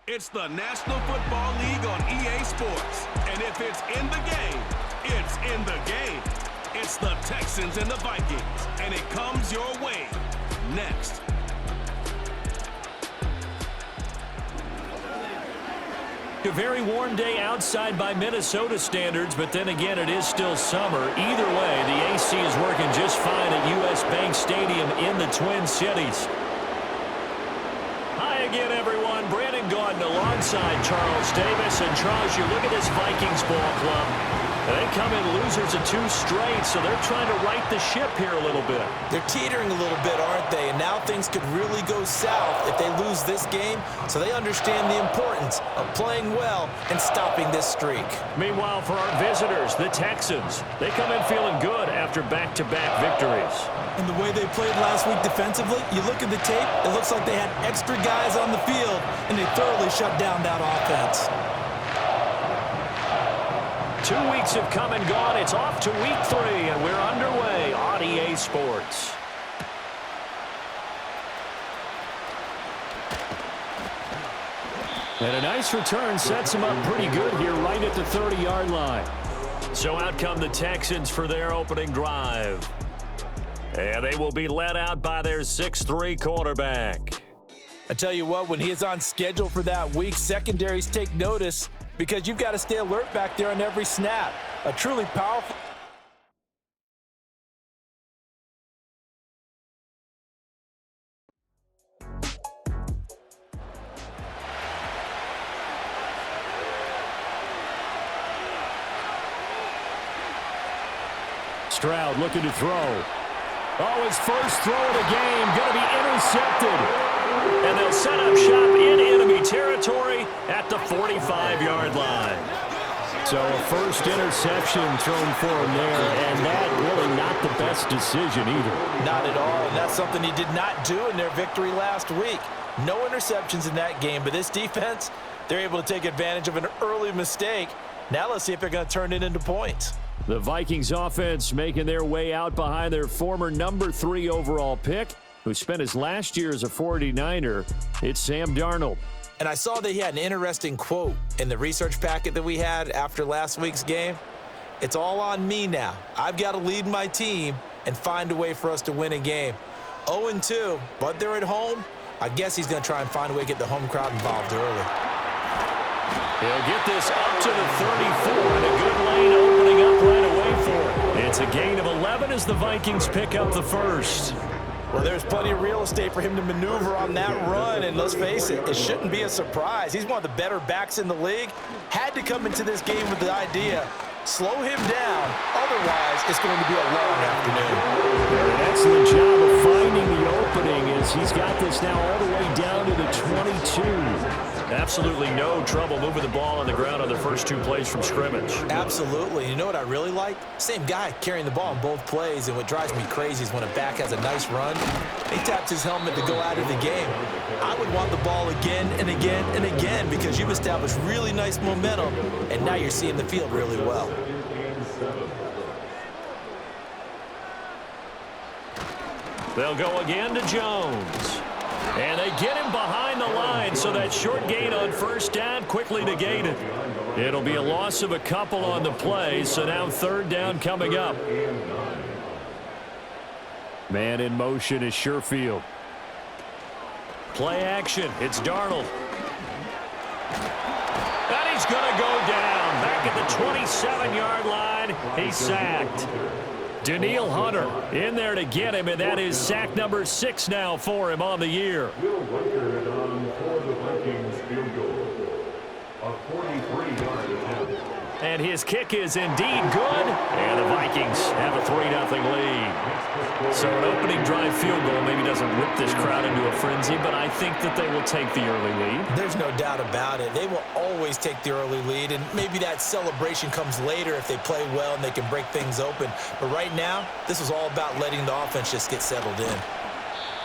It's the National Football League on EA Sports. And if it's in the game, it's in the game. It's the Texans and the Vikings. And it comes your way next. A very warm day outside by Minnesota standards, but then again, it is still summer. Either way, the AC is working just fine at U.S. Bank Stadium in the Twin Cities. Hi again, everyone. Brandon Gaudin alongside Charles Davis. And Charles, you look at this Vikings ball club. They come in losers of 2 straight, so they're trying to right the ship here a little bit. They're teetering a little bit, aren't they? And now things could really go south if they lose this game, so they understand the importance of playing well and stopping this streak. Meanwhile, for our visitors, the Texans, they come in feeling good after back-to-back victories. And the way they played last week defensively, you look at the tape, it looks like they had extra guys on the field, and they thoroughly shut down that offense. 2 weeks have come and gone. It's off to week 3, and we're underway on EA Sports. And a nice return sets him up pretty good here right at the 30-yard line. So out come the Texans for their opening drive. And they will be led out by their 6'3" quarterback. I tell you what, when he is on schedule for that week, secondaries take notice because you've got to stay alert back there on every snap. A truly powerful... Stroud looking to throw. Oh, his first throw of the game going to be intercepted. And they'll set up shop in enemy territory at the 45-yard line. So a first interception thrown for him there, and that really not the best decision either. Not at all, and that's something he did not do in their victory last week. No interceptions in that game, but this defense, they're able to take advantage of an early mistake. Now let's see if they're going to turn it into points. The Vikings offense making their way out behind their former number 3 overall pick, who spent his last year as a 49er. It's Sam Darnold. And I saw that he had an interesting quote in the research packet that we had after last week's game. It's all on me now. I've got to lead my team and find a way for us to win a game. 0-2, but they're at home. I guess he's going to try and find a way to get the home crowd involved early. He'll get this up to the 34, and a good lane opening up right away for him. It's a gain of 11 as the Vikings pick up the first. Well, there's plenty of real estate for him to maneuver on that run, and let's face it, it shouldn't be a surprise. He's one of the better backs in the league. Had to come into this game with the idea, slow him down, otherwise it's going to be a long afternoon. An excellent job of finding the opening as he's got this now all the way down to the 22. Absolutely no trouble moving the ball on the ground on the first 2 plays from scrimmage. Absolutely. You know what I really like? Same guy carrying the ball in both plays, and what drives me crazy is when a back has a nice run, he taps his helmet to go out of the game. I would want the ball again and again and again because you've established really nice momentum, and now you're seeing the field really well. They'll go again to Jones. And they get him behind the line, so that short gain on first down quickly negated. It'll be a loss of a couple on the play, so now 3rd down coming up. Man in motion is Sherfield. Play action. It's Darnold. And he's going to go down. Back at the 27-yard line. He's sacked. Danielle Hunter in there to get him, and that is sack number 6 now for him on the year. And his kick is indeed good, and the Vikings have a 3-0 lead. So an opening drive field goal maybe doesn't whip this crowd into a frenzy, but I think that they will take the early lead. There's no doubt about it. They will always take the early lead, and maybe that celebration comes later if they play well and they can break things open. But right now, this is all about letting the offense just get settled in.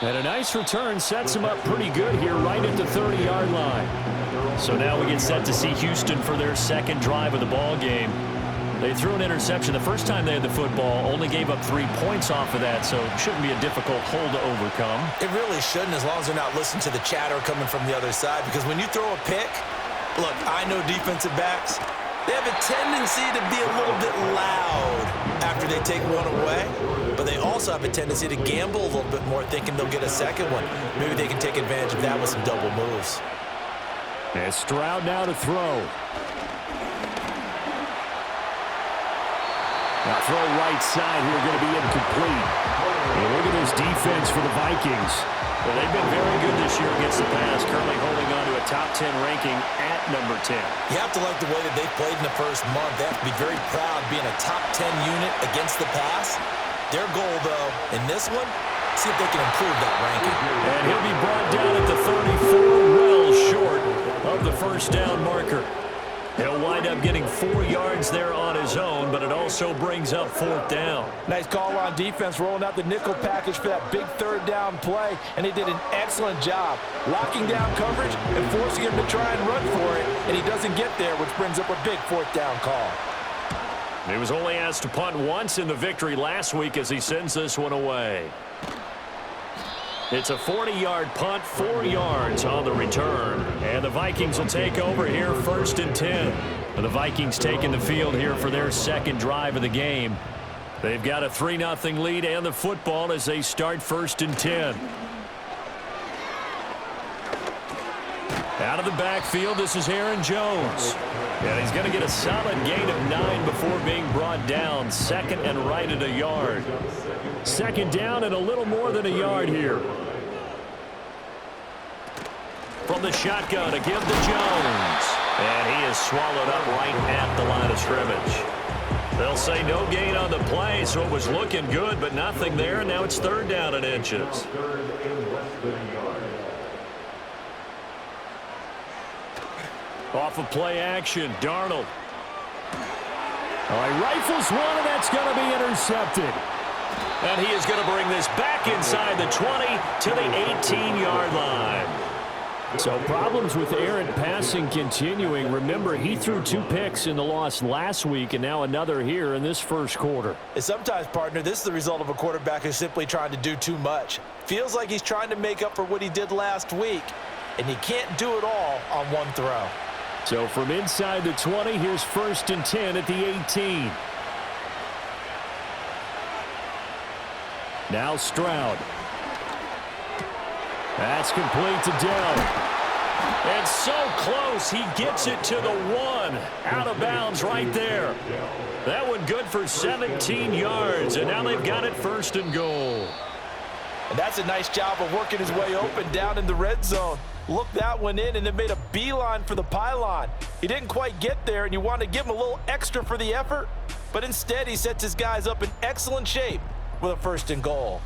And a nice return sets him up pretty good here right at the 30-yard line. So now we get set to see Houston for their second drive of the ball game. They threw an interception the first time they had the football, only gave up 3 points off of that, so it shouldn't be a difficult hole to overcome. It really shouldn't, as long as they're not listening to the chatter coming from the other side, because when you throw a pick, look, I know defensive backs, they have a tendency to be a little bit loud after they take one away, but they also have a tendency to gamble a little bit more, thinking they'll get a second one. Maybe they can take advantage of that with some double moves. And Stroud now to throw. Now throw right side here, going to be incomplete. And look at this defense for the Vikings. Well, they've been very good this year against the pass, currently holding on to a top 10 ranking at number 10. You have to like the way that they've played in the first month. They have to be very proud being a top 10 unit against the pass. Their goal, though, in this one, see if they can improve that ranking. And he'll be brought down at the 34, well short of the first down marker. He'll wind up getting 4 yards there on his own, but it also brings up 4th down. Nice call on defense, rolling out the nickel package for that big 3rd down play, and he did an excellent job locking down coverage and forcing him to try and run for it, and he doesn't get there, which brings up a big 4th down call. He was only asked to punt once in the victory last week as he sends this one away. It's a 40-yard punt, 4 yards on the return. And the Vikings will take over here, 1st and 10. The Vikings taking the field here for their second drive of the game. They've got a 3-0 lead and the football as they start 1st and 10. Out of the backfield, this is Aaron Jones. And he's going to get a solid gain of 9 before being brought down. 2nd and right at a yard. 2nd down and a little more than a yard here. From the shotgun to give to Jones. And he is swallowed up right at the line of scrimmage. They'll say no gain on the play, so it was looking good, but nothing there. Now it's 3rd down and inches. Off of play action, Darnold. All right, rifles one, and that's going to be intercepted. And he is going to bring this back inside the 20 to the 18-yard line. So problems with errant passing continuing. Remember, he threw 2 picks in the loss last week, and now another here in this first quarter. And sometimes, partner, this is the result of a quarterback who's simply trying to do too much. Feels like he's trying to make up for what he did last week, and he can't do it all on one throw. So from inside the 20, here's 1st and 10 at the 18. Now Stroud. That's complete to Dell. And so close, he gets it to the 1. Out of bounds right there. That one good for 17 yards, and now they've got it 1st and goal. And that's a nice job of working his way open down in the red zone. Looked that one in and then made a beeline for the pylon. He didn't quite get there, and you want to give him a little extra for the effort, but instead he sets his guys up in excellent shape with a 1st and goal.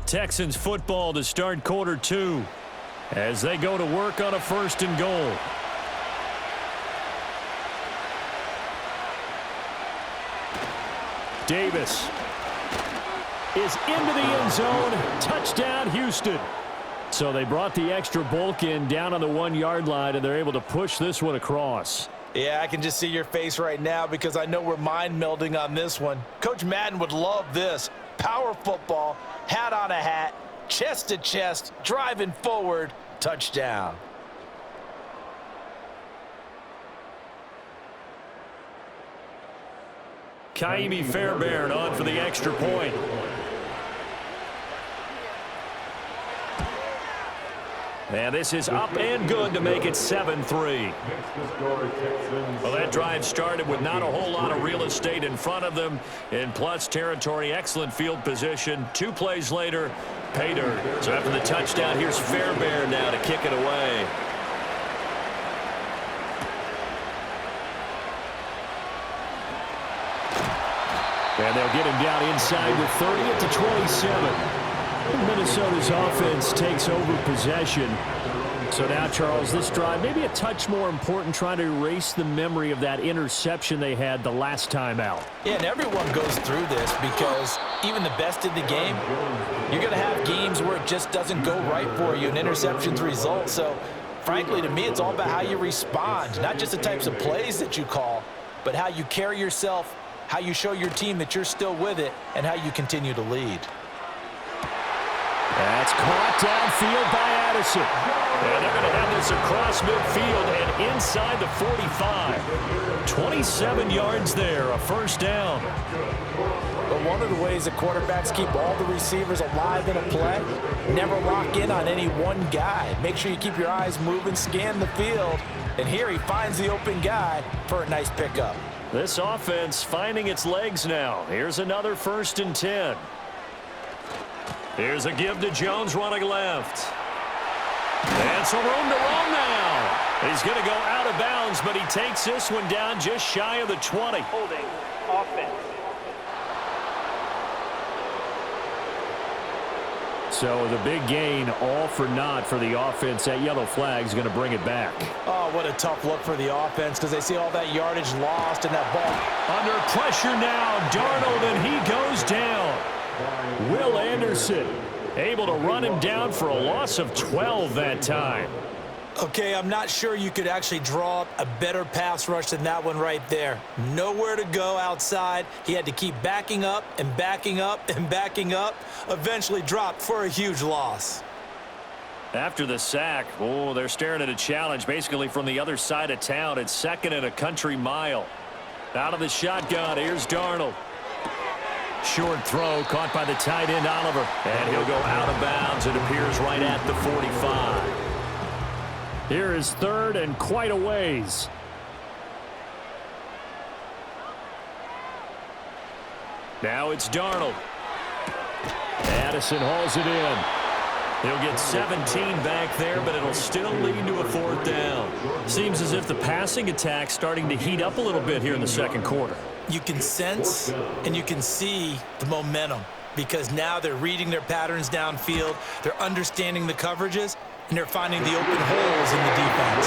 Texans football to start quarter 2 as they go to work on a 1st and goal. Davis is into the end zone. Touchdown, Houston. So they brought the extra bulk in down on the 1-yard line, and they're able to push this one across. Yeah, I can just see your face right now because I know we're mind melding on this one. Coach Madden would love this. Power football, hat on a hat, chest to chest, driving forward, touchdown. Kaimi Fairbairn on for the extra point. And this is up and good to make it 7-3. Well, that drive started with not a whole lot of real estate in front of them. In plus territory, excellent field position. 2 plays later, pay dirt. So after the touchdown, here's Fairbairn now to kick it away. And they'll get him down inside the 30 at the 27. Minnesota's offense takes over possession. So now, Charles, this drive maybe a touch more important, trying to erase the memory of that interception they had the last time out. Yeah, and everyone goes through this because even the best in the game, you're going to have games where it just doesn't go right for you, and interceptions result. So frankly, to me, it's all about how you respond, not just the types of plays that you call, but how you carry yourself, how you show your team that you're still with it, and how you continue to lead. That's caught downfield by Addison. And they're going to have this across midfield and inside the 45. 27 yards there, a first down. But one of the ways that quarterbacks keep all the receivers alive in a play, never lock in on any one guy. Make sure you keep your eyes moving, scan the field, and here he finds the open guy for a nice pickup. This offense finding its legs now. Here's another 1st and 10. Here's a give to Jones running left. And some room to run now. He's going to go out of bounds, but he takes this one down just shy of the 20. Holding offense. So the big gain, all for naught for the offense. That yellow flag is going to bring it back. Oh, what a tough look for the offense because they see all that yardage lost and that ball. Under pressure now, Darnold, and he goes down. Will Anderson able to run him down for a loss of 12 that time. Okay, I'm not sure you could actually draw up a better pass rush than that one right there. Nowhere to go outside. He had to keep backing up and backing up and backing up. Eventually dropped for a huge loss. After the sack, oh, they're staring at a challenge basically from the other side of town. It's 2nd and a country mile. Out of the shotgun, here's Darnold. Short throw caught by the tight end Oliver. And he'll go out of bounds. It appears right at the 45. Here is 3rd and quite a ways. Now it's Darnold. Addison hauls it in. He'll get 17 back there, but it'll still lead to a 4th down. Seems as if the passing attack's starting to heat up a little bit here in the 2nd quarter. You can sense and you can see the momentum because now they're reading their patterns downfield, they're understanding the coverages, and they're finding the open holes in the defense.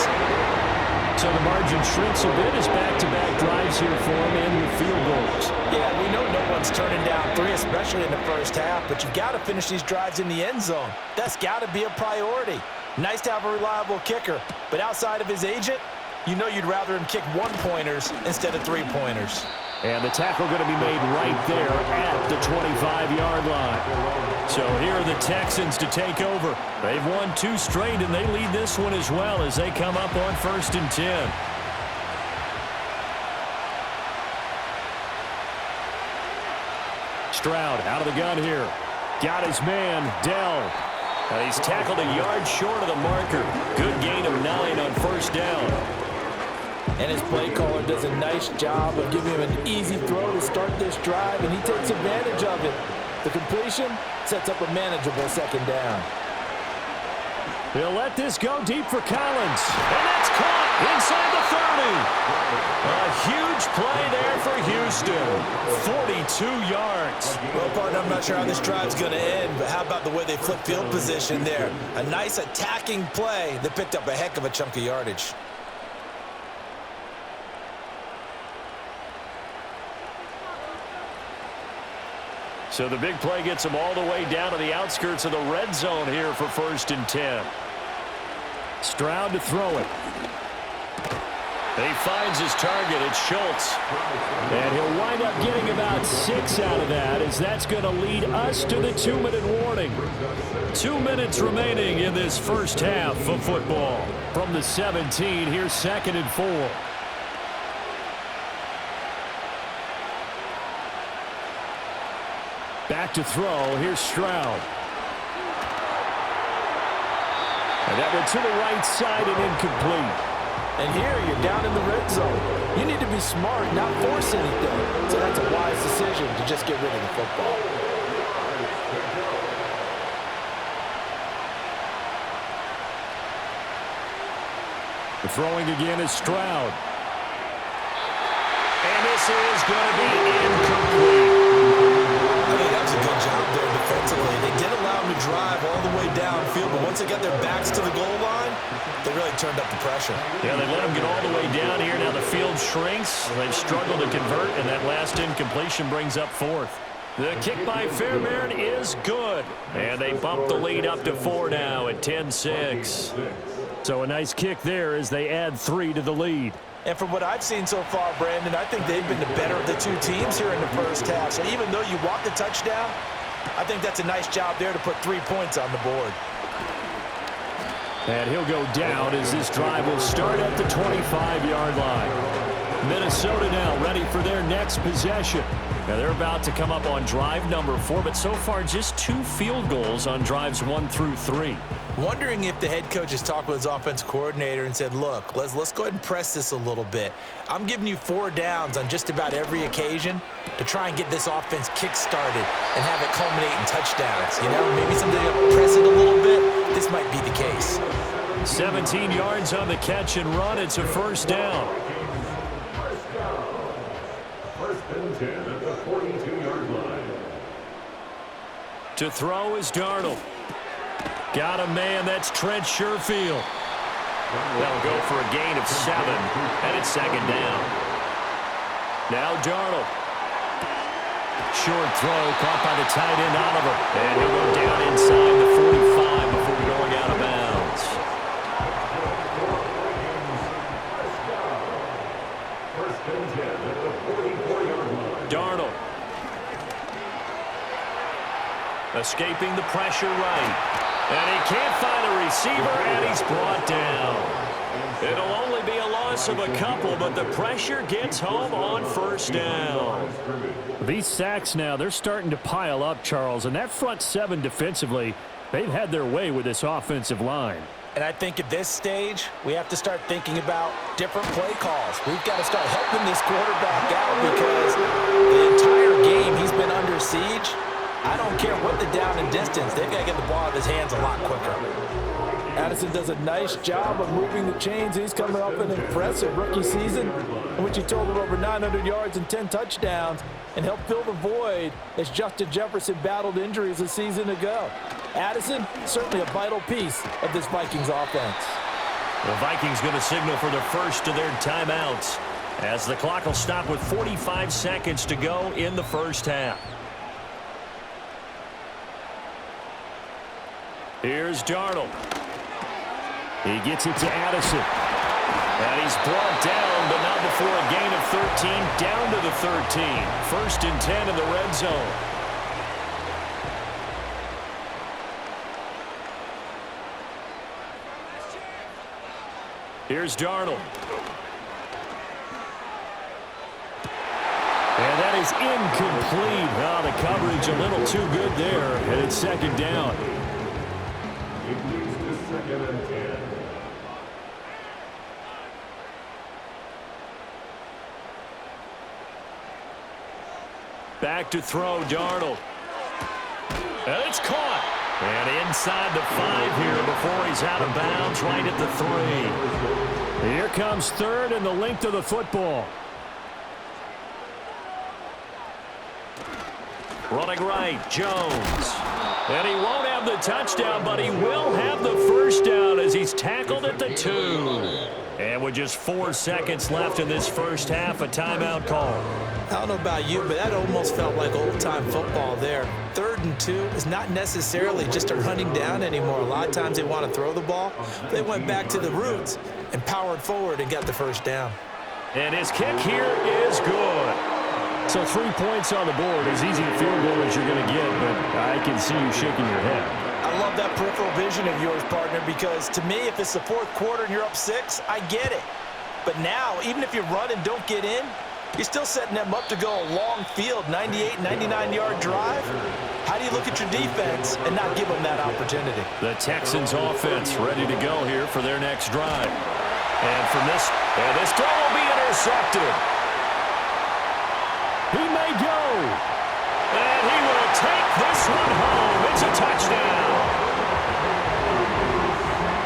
So the margin shrinks a bit as back-to-back drives here for them and with field goals. Yeah, we know no one's turning down 3, especially in the first half, but you've got to finish these drives in the end zone. That's got to be a priority. Nice to have a reliable kicker, but outside of his agent, you know you'd rather him kick 1-pointers instead of 3-pointers. And the tackle going to be made right there at the 25-yard line. So here are the Texans to take over. They've won 2 straight, and they lead this one as well as they come up on 1st and 10. Stroud out of the gun here. Got his man, Dell. And he's tackled a yard short of the marker. Good gain of 9 on 1st down. And his play caller does a nice job of giving him an easy throw to start this drive, and he takes advantage of it. The completion sets up a manageable 2nd down. He'll let this go deep for Collins. And that's caught inside the 30. A huge play there for Houston. 42 yards. Well, partner, I'm not sure how this drive's going to end, but how about the way they flip field position there? A nice attacking play that picked up a heck of a chunk of yardage. So the big play gets him all the way down to the outskirts of the red zone here for 1st and 10. Stroud to throw it. He finds his target. It's Schultz. And he'll wind up getting about 6 out of that as that's going to lead us to the 2-minute warning. 2 minutes remaining in this first half of football. From the 17, here's 2nd and 4. Back to throw. Here's Stroud. And that went to the right side and incomplete. And here you're down in the red zone. You need to be smart, not force anything. So that's a wise decision to just get rid of the football. The throwing again is Stroud. And this is going to be incomplete. I think that was a good job there defensively. They did allow them to drive all the way downfield, but once they got their backs to the goal line, they really turned up the pressure. Yeah, they let them get all the way down here. Now the field shrinks. They've struggled to convert, and that last incompletion brings up 4th. The kick by Fairbairn is good. And they bump the lead up to 4 now at 10-6. So a nice kick there as they add 3 to the lead. And from what I've seen so far, Brandon, I think they've been the better of the two teams here in the first half. So even though you want the touchdown, I think that's a nice job there to put 3 points on the board. And he'll go down as this drive will start at the 25-yard line. Minnesota now ready for their next possession. Now they're about to come up on drive number 4, but so far just 2 field goals on drives 1 through 3. Wondering if the head coach has talked with his offensive coordinator and said, look, let's go ahead and press this a little bit. I'm giving you 4 downs on just about every occasion to try and get this offense kick-started and have it culminate in touchdowns. You know, maybe something to press it a little bit. This might be the case. 17 yards on the catch and run. It's a first down. First and 10 at the 42-yard line. To throw is Darnold. Got a man, that's Trent Sherfield. That'll go for a gain of 7, and it's second down. Now Darnold. Short throw, caught by the tight end Oliver. And he'll go down inside the 45 before going out of bounds. First and 10 at the 44-yard line. Darnold. Escaping the pressure right. And he can't find a receiver, and he's brought down. It'll only be a loss of a couple, but the pressure gets home on first down. These sacks now, they're starting to pile up, Charles, and that front 7 defensively, they've had their way with this offensive line. And I think at this stage, we have to start thinking about different play calls. We've got to start helping this quarterback out because the entire game he's been under siege. I don't care what the down and distance. They've got to get the ball out of his hands a lot quicker. Addison does a nice job of moving the chains. He's coming up an impressive rookie season in which he totaled over 900 yards and 10 touchdowns and helped fill the void as Justin Jefferson battled injuries a season ago. Addison, certainly a vital piece of this Vikings offense. The Vikings going to signal for the first of their timeouts as the clock will stop with 45 seconds to go in the first half. Here's Darnold. He gets it to Addison. And he's brought down, but not before a gain of 13, down to the 13. First and 10 in the red zone. Here's Darnold. And that is incomplete. Oh, the coverage a little too good there, and it's second down. It leads to second and 10. Back to throw, Darnold. And it's caught. And inside the 5 here before he's out of bounds, right at the 3. Here comes third and the length of the football. Running right, Jones. And he won't have the touchdown, but he will have the first down as he's tackled at the 2. And with just 4 seconds left in this first half, a timeout call. I don't know about you, but that almost felt like old-time football there. 3rd and 2 is not necessarily just a running down anymore. A lot of times they want to throw the ball. They went back to the roots and powered forward and got the first down. And his kick here is good. So 3 points on the board, as easy a field goal as you're going to get, but I can see you shaking your head. I love that peripheral vision of yours, partner, because to me, if it's the 4th quarter and you're up 6, I get it. But now, even if you run and don't get in, you're still setting them up to go a long field, 98, 99-yard drive. How do you look at your defense and not give them that opportunity? The Texans offense ready to go here for their next drive. And from this throw will be intercepted. He may go. And he will take this one home. It's a touchdown.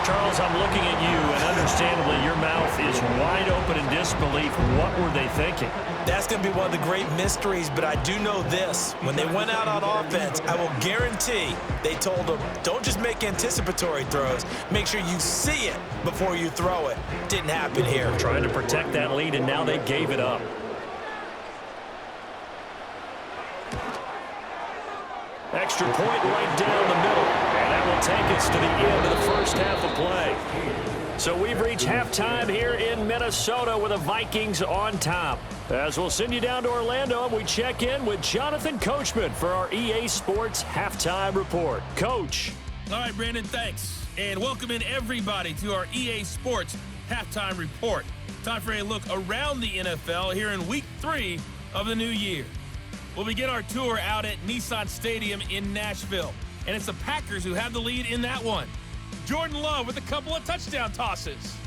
Charles, I'm looking at you, and understandably, your mouth is wide open in disbelief. What were they thinking? That's going to be one of the great mysteries, but I do know this. When they went out on offense, I will guarantee they told them, don't just make anticipatory throws. Make sure you see it before you throw it. Didn't happen here. Trying to protect that lead, and now they gave it up. Extra point right down the middle. And that will take us to the end of the first half of play. So we've reached halftime here in Minnesota with the Vikings on top. As we'll send you down to Orlando, and we check in with Jonathan Coachman for our EA Sports Halftime Report. Coach. All right, Brandon, thanks. And welcome in everybody to our EA Sports Halftime Report. Time for a look around the NFL here in Week 3 of the new year. We'll begin our tour out at Nissan Stadium in Nashville. And it's the Packers who have the lead in that one. Jordan Love with a couple of touchdown tosses.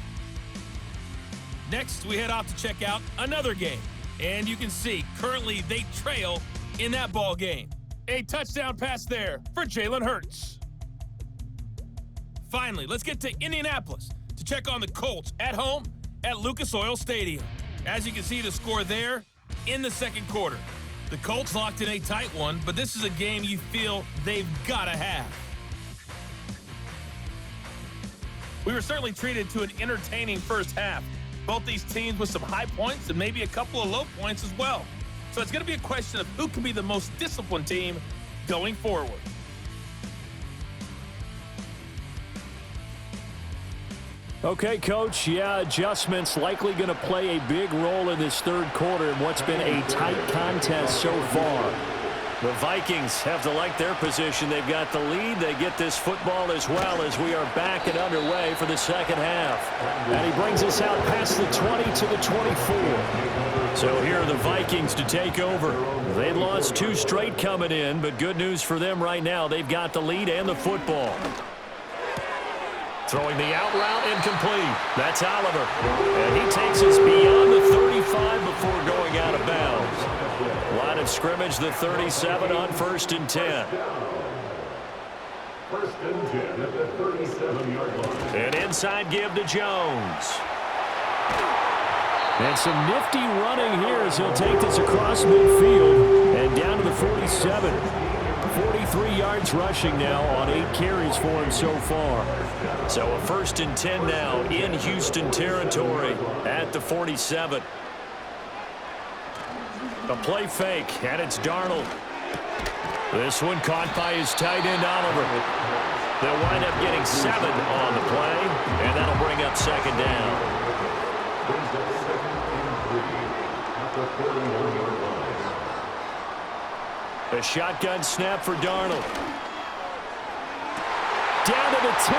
Next, we head off to check out another game. And you can see, currently they trail in that ball game. A touchdown pass there for Jalen Hurts. Finally, let's get to Indianapolis to check on the Colts at home at Lucas Oil Stadium. As you can see, the score there in the second quarter. The Colts locked in a tight one, but this is a game you feel they've got to have. We were certainly treated to an entertaining first half. Both these teams with some high points and maybe a couple of low points as well. So it's going to be a question of who can be the most disciplined team going forward. Okay, Coach. Yeah, adjustments likely going to play a big role in this third quarter in what's been a tight contest so far. The Vikings have to like their position. They've got the lead. They get this football as well as we are back and underway for the second half. And he brings us out past the 20 to the 24. So here are the Vikings to take over. They lost 2 straight coming in, but good news for them right now. They've got the lead and the football. Throwing the out route incomplete. That's Oliver. And he takes us beyond the 35 before going out of bounds. Line of scrimmage, the 37 on 1st and 10. 1st and 10 at the 37-yard line. An inside give to Jones. And some nifty running here as he'll take this across midfield and down to the 47. 43 yards rushing now on 8 carries for him so far. So a 1st and 10 now in Houston territory at the 47. A play fake, and it's Darnold. This one caught by his tight end, Oliver. They'll wind up getting 7 on the play, and that'll bring up 2nd down. Brings up 2nd and 3 at the 41-yard line. A shotgun snap for Darnold. Down to the 10.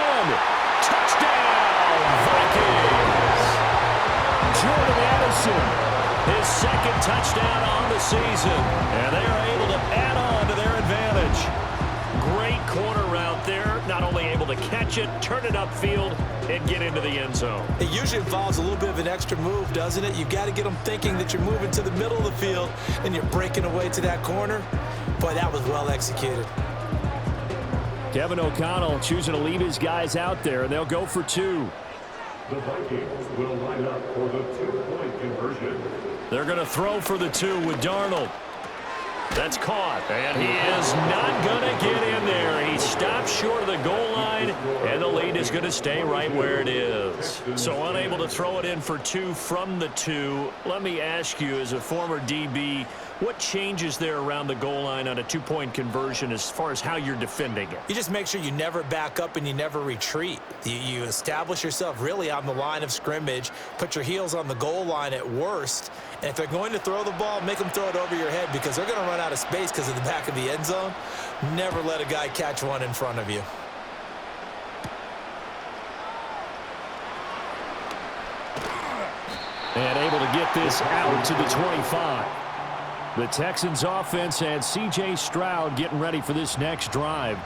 Touchdown, Vikings! Jordan Addison. His 2nd touchdown on the season, and they are able to add on to their advantage. Great corner route there, not only able to catch it, turn it upfield, and get into the end zone. It usually involves a little bit of an extra move, doesn't it? You've got to get them thinking that you're moving to the middle of the field and you're breaking away to that corner. Boy, that was well executed. Kevin O'Connell choosing to leave his guys out there, and they'll go for 2. The Vikings will line up for the 2-point conversion. They're going to throw for the 2 with Darnold. That's caught, and he is not going to get in there. He stops short of the goal line, and the lead is going to stay right where it is. So unable to throw it in for 2 from the 2. Let me ask you, as a former DB, what changes there around the goal line on a 2-point conversion as far as how you're defending it? You just make sure you never back up and you never retreat. You establish yourself really on the line of scrimmage, put your heels on the goal line at worst, and if they're going to throw the ball, make them throw it over your head because they're going to run out of space because of the back of the end zone. Never let a guy catch one in front of you. And able to get this out to the 25. The Texans offense and C.J. Stroud getting ready for this next drive.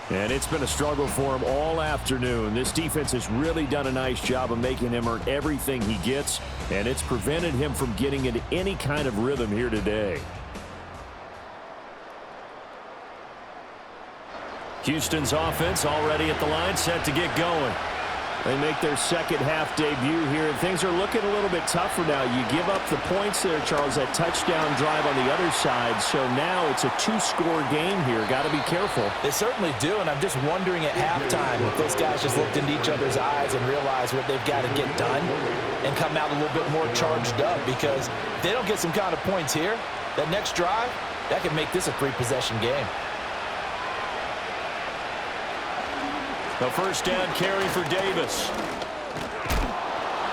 And it's been a struggle for him all afternoon. This defense has really done a nice job of making him earn everything he gets, and it's prevented him from getting into any kind of rhythm here today. Houston's offense already at the line, set to get going. They make their second half debut here, and things are looking a little bit tougher now. You give up the points there, Charles, that touchdown drive on the other side. So now it's a 2-score game here. Got to be careful. They certainly do, and I'm just wondering at halftime if those guys just looked into each other's eyes and realized what they've got to get done and come out a little bit more charged up, because if they don't get some kind of points here, that next drive, that could make this a 3-possession game. A first down carry for Davis.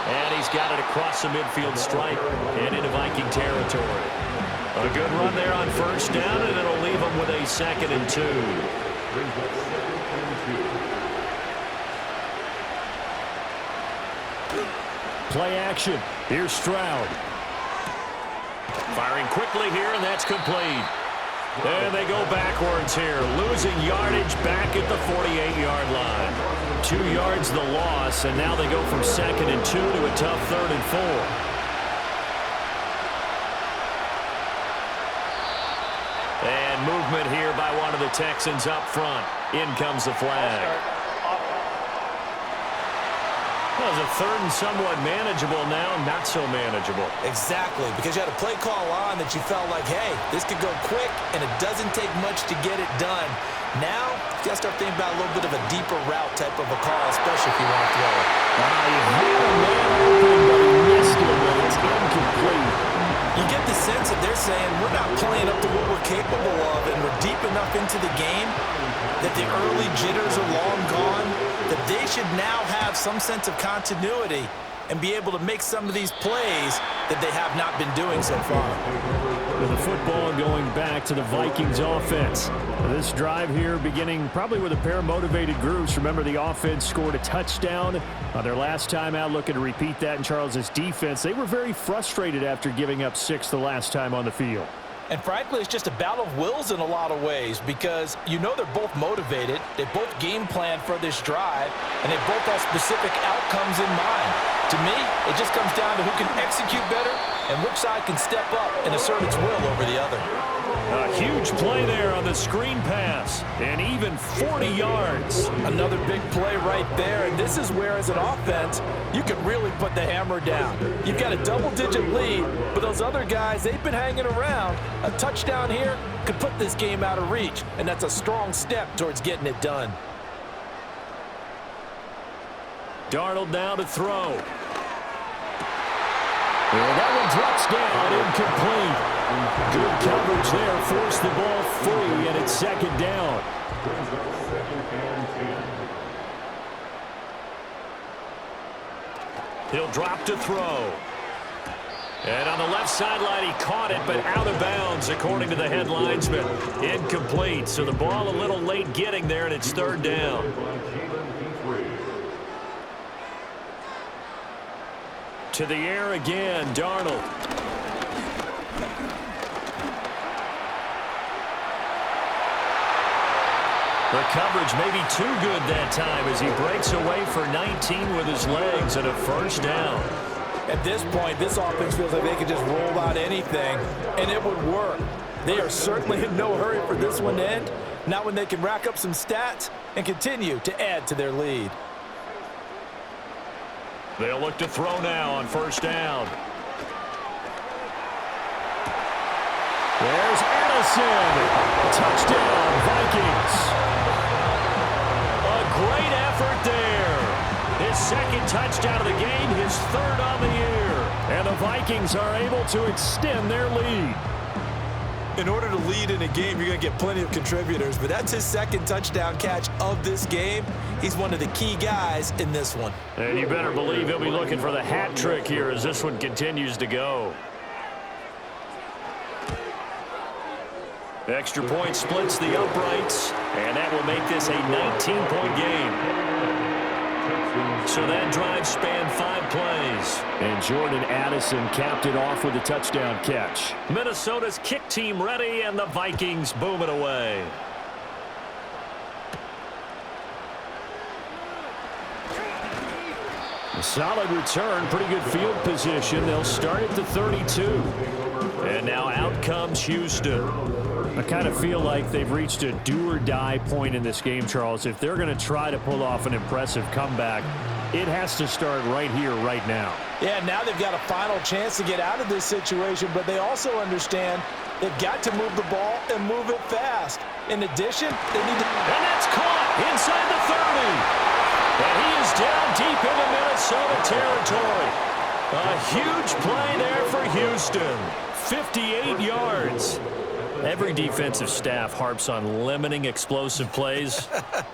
And he's got it across the midfield stripe and into Viking territory. A good run there on first down, and it'll leave him with a 2nd and 2. Play action. Here's Stroud. Firing quickly here, and that's complete. And they go backwards here, losing yardage back at the 48-yard line. 2 yards the loss, and now they go from 2nd and 2 to a tough 3rd and 4. And movement here by one of the Texans up front. In comes the flag. Well, it's a 3rd and somewhat manageable now, not so manageable. Exactly, because you had a play call on that you felt like, hey, this could go quick, and it doesn't take much to get it done. Now, you got to start thinking about a little bit of a deeper route type of a call, especially if you want to throw it. You had a man open, but he missed it, and it's incomplete. You get the sense that they're saying we're not playing up to what we're capable of, and we're deep enough into the game that the early jitters are long gone, that they should now have some sense of continuity and be able to make some of these plays that they have not been doing so far. With the football going back to the Vikings offense. This drive here beginning probably with a pair of motivated groups. Remember, the offense scored a touchdown on their last time out, looking to repeat that in Charles's defense. They were very frustrated after giving up 6 the last time on the field. And frankly, it's just a battle of wills in a lot of ways because you know they're both motivated, they both game plan for this drive, and they both have specific outcomes in mind. To me, it just comes down to who can execute better and which side can step up and assert its will over the other. A huge play there on the screen pass, and even 40 yards. Another big play right there, and this is where, as an offense, you can really put the hammer down. You've got a double-digit lead, but those other guys, they've been hanging around. A touchdown here could put this game out of reach, and that's a strong step towards getting it done. Darnold now to throw. And that one drops down, incomplete. Good coverage there, forced the ball free, and it's 2nd down. He'll drop to throw. And on the left sideline, he caught it, but out of bounds, according to the head linesman. Incomplete, so the ball a little late getting there, and it's 3rd down. To the air again, Darnold. The coverage may be too good that time as he breaks away for 19 with his legs and a 1st down. At this point, this offense feels like they could just roll out anything, and it would work. They are certainly in no hurry for this one to end, not when they can rack up some stats and continue to add to their lead. They'll look to throw now on 1st down. There's Addison. Touchdown, Vikings. A great effort there. His 2nd touchdown of the game, his 3rd on the year. And the Vikings are able to extend their lead. In order to lead in a game, you're going to get plenty of contributors, but that's his 2nd touchdown catch of this game. He's one of the key guys in this one. And you better believe he'll be looking for the hat trick here as this one continues to go. Extra point splits the uprights, and that will make this a 19-point game. So that drive spanned 5 plays. And Jordan Addison capped it off with a touchdown catch. Minnesota's kick team ready, and the Vikings boom it away. A solid return, pretty good field position. They'll start at the 32. And now out comes Houston. I kind of feel like they've reached a do-or-die point in this game, Charles. If they're going to try to pull off an impressive comeback, it has to start right here, right now. Yeah, now they've got a final chance to get out of this situation, but they also understand they've got to move the ball and move it fast. In addition, they need to... And that's caught inside the 30. And he is down deep into Minnesota territory. A huge play there for Houston. 58 yards. Every defensive staff harps on limiting explosive plays.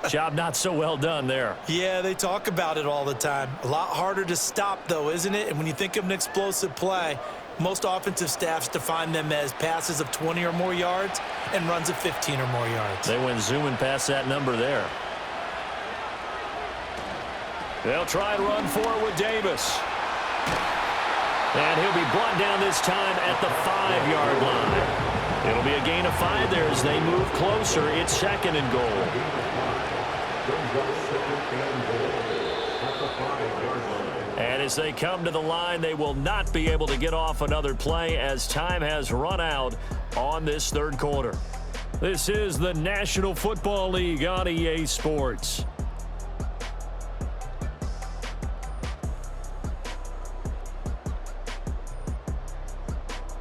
Job not so well done there. Yeah, they talk about it all the time. A lot harder to stop, though, isn't it? And when you think of an explosive play, most offensive staffs define them as passes of 20 or more yards and runs of 15 or more yards. They went zooming past that number there. They'll try and run forward with Davis. And he'll be brought down this time at the 5-yard line. It'll be a gain of 5 there as they move closer. It's 2nd and goal. And as they come to the line, they will not be able to get off another play as time has run out on this 3rd quarter. This is the National Football League on EA Sports.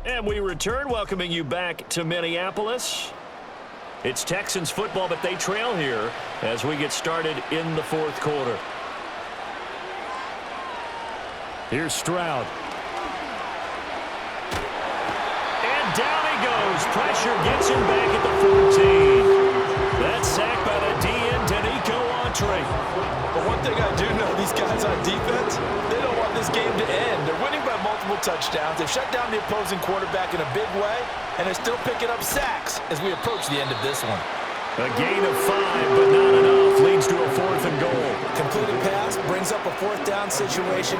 And we return, welcoming you back to Minneapolis. It's Texans football, but they trail here as we get started in the 4th quarter. Here's Stroud. And down he goes. Pressure gets him back at the 14. That's sacked by the DN, Danico Autry. But one thing I do know, these guys on defense, they don't want this game to end. They're winning by multiple touchdowns. They've shut down the opposing quarterback in a big way, and they're still picking up sacks as we approach the end of this one. A gain of 5, but not enough. Leads to a 4th and goal. Completed pass brings up a 4th down situation.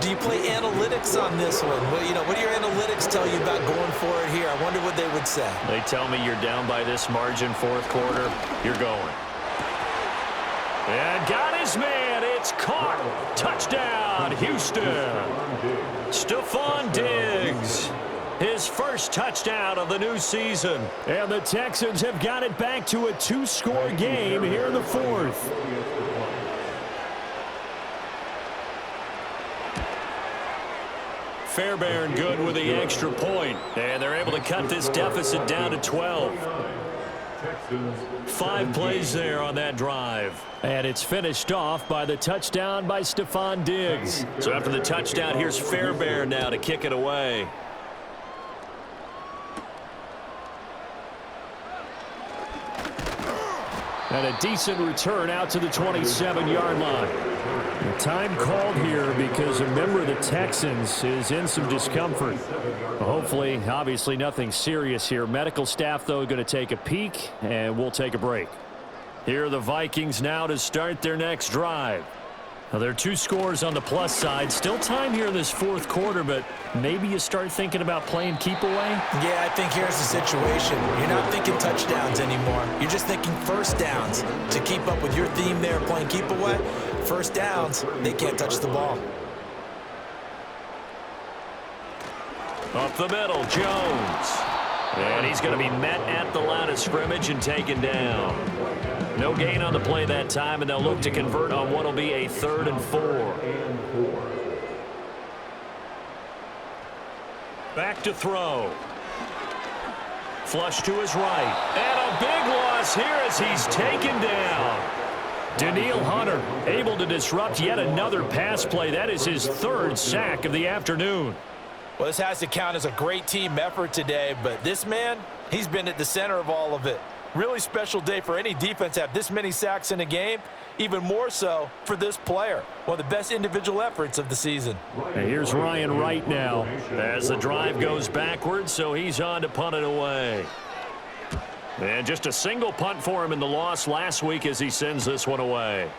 Do you play analytics on this one? Well, what do your analytics tell you about going for it here? I wonder what they would say. They tell me you're down by this margin, 4th quarter. You're going. And got his man. It's caught. Touchdown, Houston. Stephon Diggs. His first touchdown of the new season. And the Texans have got it back to a 2-score game here in the 4th. Fairbairn good with the extra point. And they're able to cut this deficit down to 12. 5 plays there on that drive. And it's finished off by the touchdown by Stephon Diggs. So after the touchdown, here's Fairbairn now to kick it away. And a decent return out to the 27-yard line. Time called here because a member of the Texans is in some discomfort. Hopefully, obviously nothing serious here. Medical staff, though, going to take a peek, and we'll take a break. Here are the Vikings now to start their next drive. Now, there are 2 scores on the plus side. Still time here in this 4th quarter, but maybe you start thinking about playing keep away? Yeah, I think here's the situation. You're not thinking touchdowns anymore. You're just thinking 1st downs. To keep up with your theme there, playing keep away, 1st downs, they can't touch the ball. Up the middle, Jones. And he's going to be met at the line of scrimmage and taken down. No gain on the play that time, and they'll look to convert on what will be a 3rd and 4. Back to throw. Flush to his right. And a big loss here as he's taken down. Danielle Hunter able to disrupt yet another pass play. That is his 3rd sack of the afternoon. Well, this has to count as a great team effort today, but this man, he's been at the center of all of it. Really special day for any defense to have this many sacks in a game, even more so for this player. One of the best individual efforts of the season. And here's Ryan Wright now as the drive goes backwards, so he's on to punt it away. And just a single punt for him in the loss last week as he sends this one away.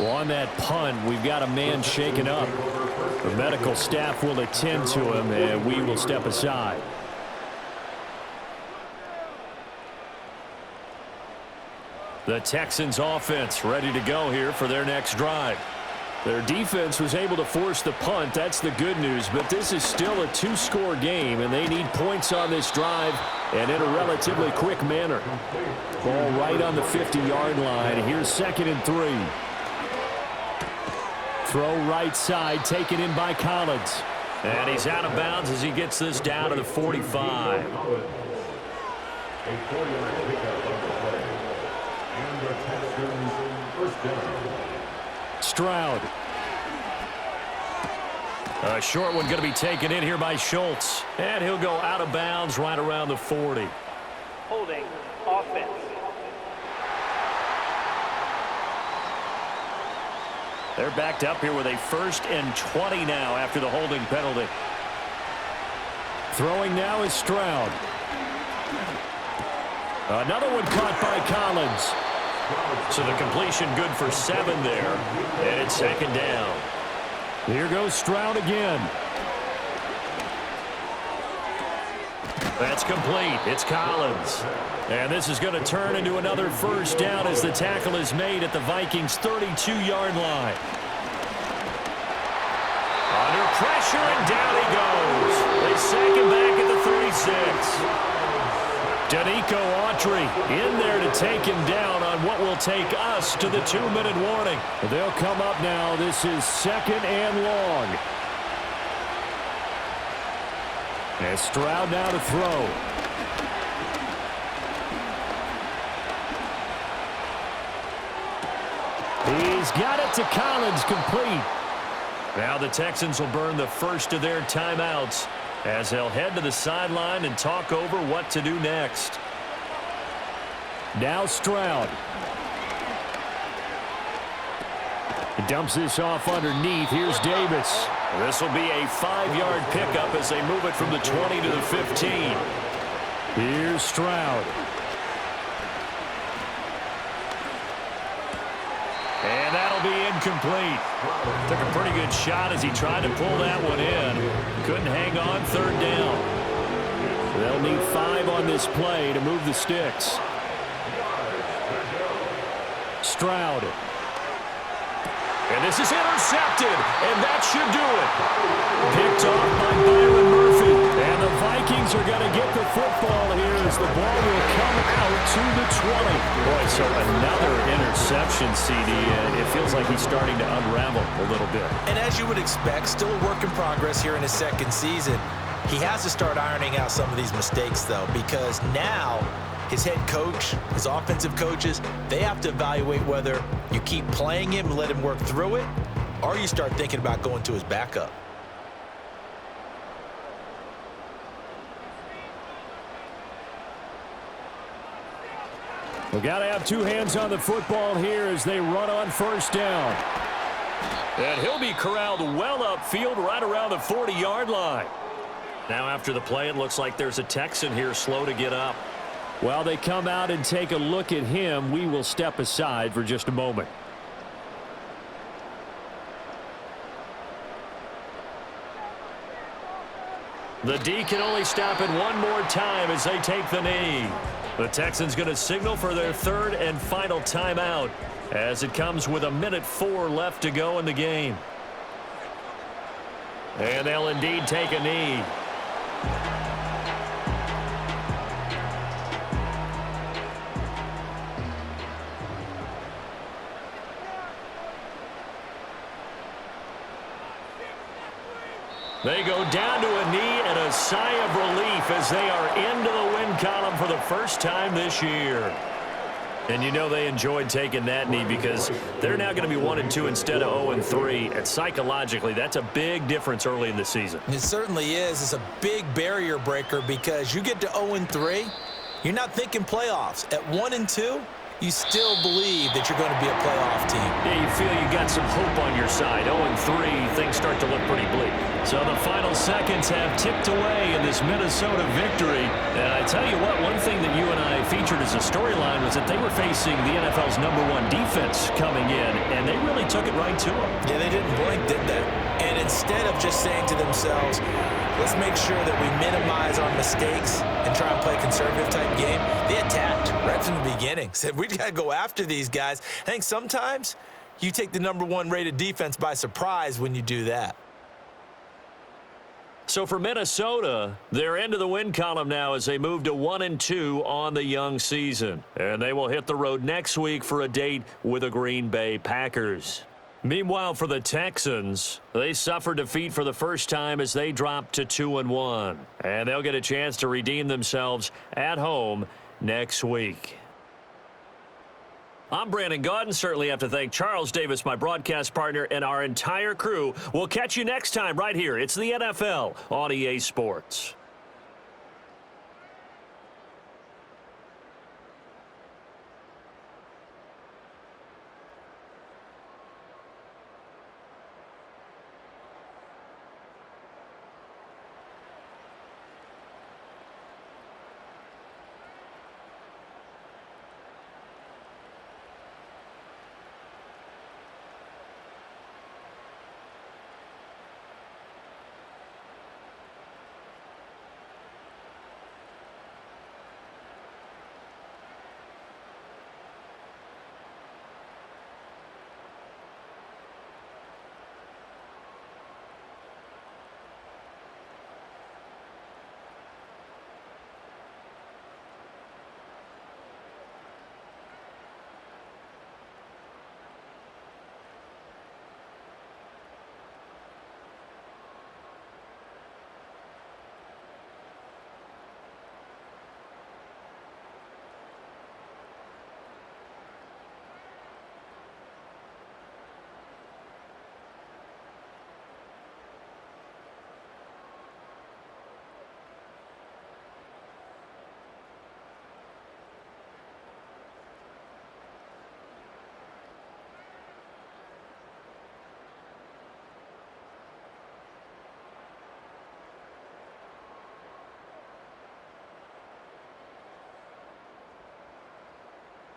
Well, on that punt, we've got a man shaken up. The medical staff will attend to him, and we will step aside. The Texans offense ready to go here for their next drive. Their defense was able to force the punt. That's the good news, but this is still a 2-score game, and they need points on this drive and in a relatively quick manner. Ball right on the 50-yard line. Here's 2nd and 3. Throw right side, taken in by Collins. And he's out of bounds as he gets this down to the 45. Stroud. A short one going to be taken in here by Schultz. And he'll go out of bounds right around the 40. Holding offense. They're backed up here with a 1st and 20 now after the holding penalty. Throwing now is Stroud. Another one caught by Collins. So the completion good for 7 there. And it's 2nd down. Here goes Stroud again. That's complete. It's Collins. And this is going to turn into another 1st down as the tackle is made at the Vikings' 32-yard line. Under pressure, and down he goes. They sack him back at the 36. Danico Autry in there to take him down on what will take us to the 2-minute warning. They'll come up now. This is 2nd and long. And Stroud now to throw. He's got it to Collins, complete. Now the Texans will burn the first of their timeouts as they'll head to the sideline and talk over what to do next. Now Stroud. He dumps this off underneath. Here's Davis. This will be a 5-yard pickup as they move it from the 20 to the 15. Here's Stroud. And that'll be incomplete. Took a pretty good shot as he tried to pull that one in. Couldn't hang on, 3rd down. They'll need 5 on this play to move the sticks. Stroud. And this is intercepted, and that should do it. Picked off by Byron Murphy. And the Vikings are going to get the football here as the ball will come out to the 20. Boy, so another interception, CD. It feels like he's starting to unravel a little bit. And as you would expect, still a work in progress here in his 2nd season. He has to start ironing out some of these mistakes, though, because now his head coach, his offensive coaches, they have to evaluate whether you keep playing him and let him work through it, or you start thinking about going to his backup. We've got to have 2 hands on the football here as they run on 1st down. And he'll be corralled well upfield right around the 40-yard line. Now after the play, it looks like there's a Texan here slow to get up. While they come out and take a look at him, we will step aside for just a moment. The D can only stop it one more time as they take the knee. The Texans going to signal for their 3rd and final timeout as it comes with 1:04 left to go in the game. And they'll indeed take a knee. They go down to a knee and a sigh of relief as they are into the win column for the first time this year. And you know they enjoyed taking that knee because they're now going to be 1-2 instead of 0-3. And psychologically, that's a big difference early in the season. It certainly is. It's a big barrier breaker because you get to 0-3, you're not thinking playoffs. At 1-2, you still believe that you're going to be a playoff team. Yeah, you feel you got some hope on your side. 0-3, things start to look pretty bleak. So the final seconds have ticked away in this Minnesota victory. And I tell you what, one thing that you and I featured as a storyline was that they were facing the NFL's #1 defense coming in, and they really took it right to them. Yeah, they didn't blink, did they? And instead of just saying to themselves, let's make sure that we minimize our mistakes and try and play a conservative-type game, they attacked right from the beginning. Said, we got to go after these guys. I think sometimes you take the #1 rated defense by surprise when you do that. So for Minnesota, they're into the win column now as they move to 1-2 on the young season. And they will hit the road next week for a date with the Green Bay Packers. Meanwhile, for the Texans, they suffered defeat for the first time as they dropped to 2-1. And they'll get a chance to redeem themselves at home next week. I'm Brandon Gaudin. Certainly have to thank Charles Davis, my broadcast partner, and our entire crew. We'll catch you next time right here. It's the NFL on EA Sports.